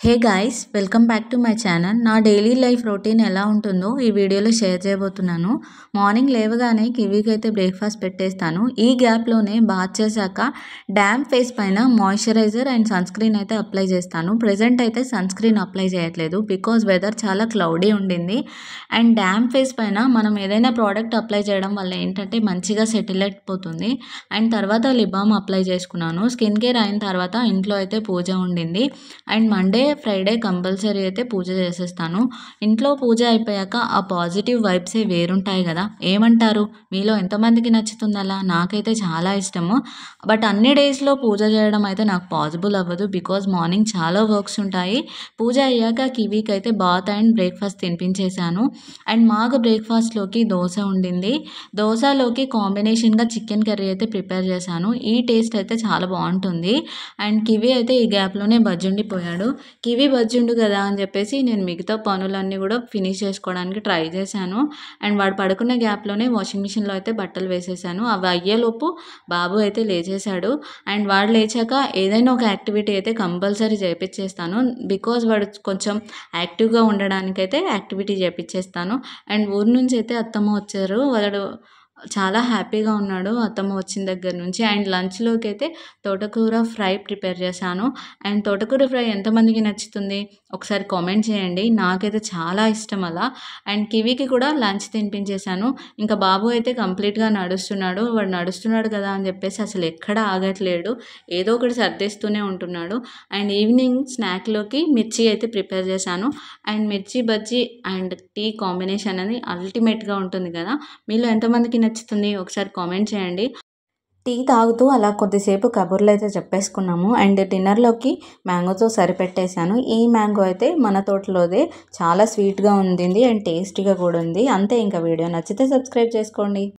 Hey guys, welcome back to my channel. నా daily life routine ఎలా ఉంటుందో ఈ వీడియోలో షేర్ చేయబోతున్నాను. మార్నింగ్ లేవగానే కివీకి అయితే బ్రేక్ఫాస్ట్ పెట్టేస్తాను. ఈ గ్యాప్లోనే బాత్ చేశాక డ్యామ్ ఫేస్ పైన మాయిశ్చరైజర్ అండ్ సన్ స్క్రీన్ అయితే అప్లై చేస్తాను. ప్రెజెంట్ అయితే సన్ స్క్రీన్ అప్లై చేయట్లేదు బికాజ్ వెదర్ చాలా క్లౌడీ ఉండింది. అండ్ డ్యామ్ ఫేస్ పైన మనం ఏదైనా ప్రోడక్ట్ అప్లై చేయడం వల్ల ఏంటంటే మంచిగా సెటిల్ అయిపోతుంది. అండ్ తర్వాత లిప్ బామ్ అప్లై చేసుకున్నాను. స్కిన్ కేర్ అయిన తర్వాత ఇంట్లో అయితే పూజ ఉండింది. అండ్ మండే ఫ్రైడే కంపల్సరీ అయితే పూజ చేసేస్తాను. ఇంట్లో పూజ అయిపోయాక ఆ పాజిటివ్ వైబ్సే వేరుంటాయి కదా. ఏమంటారు? మీలో ఎంతమందికి నచ్చుతుంది అలా? నాకైతే చాలా ఇష్టము. బట్ అన్ని డేస్లో పూజ చేయడం అయితే నాకు పాసిబుల్ అవ్వదు బికాజ్ మార్నింగ్ చాలా వర్క్స్ ఉంటాయి. పూజ అయ్యాక కివీకి అయితే బాత్ అండ్ బ్రేక్ఫాస్ట్ తినిపించేశాను. అండ్ మాకు బ్రేక్ఫాస్ట్లోకి దోశ ఉండింది. దోశలోకి కాంబినేషన్గా చికెన్ కర్రీ అయితే ప్రిపేర్ చేశాను. ఈ టేస్ట్ అయితే చాలా బాగుంటుంది. అండ్ కివీ అయితే ఈ గ్యాప్లోనే బజ్జుండిపోయాడు. కివీ బజ్జుండు కదా అని చెప్పేసి నేను మిగతా పనులన్నీ కూడా ఫినిష్ చేసుకోవడానికి ట్రై చేశాను. అండ్ వాడు పడుకునే గ్యాప్లోనే వాషింగ్ మిషన్లో అయితే బట్టలు వేసేసాను. అవి అయ్యేలోపు బాబు అయితే లేచేశాడు. అండ్ వాడు లేచాక ఏదైనా ఒక యాక్టివిటీ అయితే కంపల్సరీ చేయించేస్తాను బికాజ్ వాడు కొంచెం యాక్టివ్గా ఉండడానికైతే యాక్టివిటీ చేయించేస్తాను. అండ్ ఊరి నుంచి అయితే అత్తమ్మ వచ్చారు. వాడు చాలా హ్యాపీగా ఉన్నాడు అత్తమ్మ వచ్చిన దగ్గర నుంచి. అండ్ లంచ్లోకి అయితే తోటకూర ఫ్రై ప్రిపేర్ చేశాను. అండ్ తోటకూర ఫ్రై ఎంతమందికి నచ్చుతుంది ఒకసారి కామెంట్ చేయండి. నాకైతే చాలా ఇష్టం అలా. అండ్ కివీకి కూడా లంచ్ తినిపించేశాను. ఇంకా బాబు అయితే కంప్లీట్గా నడుస్తున్నాడు. వాడు నడుస్తున్నాడు కదా అని చెప్పేసి అసలు ఎక్కడ ఆగట్లేడు. ఏదో ఒకటి సర్దేస్తూనే ఉంటున్నాడు. అండ్ ఈవినింగ్ స్నాక్లోకి మిర్చి అయితే ప్రిపేర్ చేశాను. అండ్ మిర్చి బజ్జీ అండ్ టీ కాంబినేషన్ అనేది అల్టిమేట్గా ఉంటుంది కదా. మీలో ఎంతమందికి నచ్చుతుంది ఒకసారి కామెంట్ చేయండి. టీ తాగుతూ అలా కొద్దిసేపు కబుర్లు అయితే చెప్పేసుకున్నాము. అండ్ డిన్నర్లోకి మ్యాంగోతో సరిపెట్టేశాను. ఈ మ్యాంగో అయితే మన తోటలోదే, చాలా స్వీట్గా ఉండింది అండ్ టేస్టీగా కూడా ఉంది. అంతే, ఇంకా వీడియో నచ్చితే సబ్స్క్రైబ్ చేసుకోండి.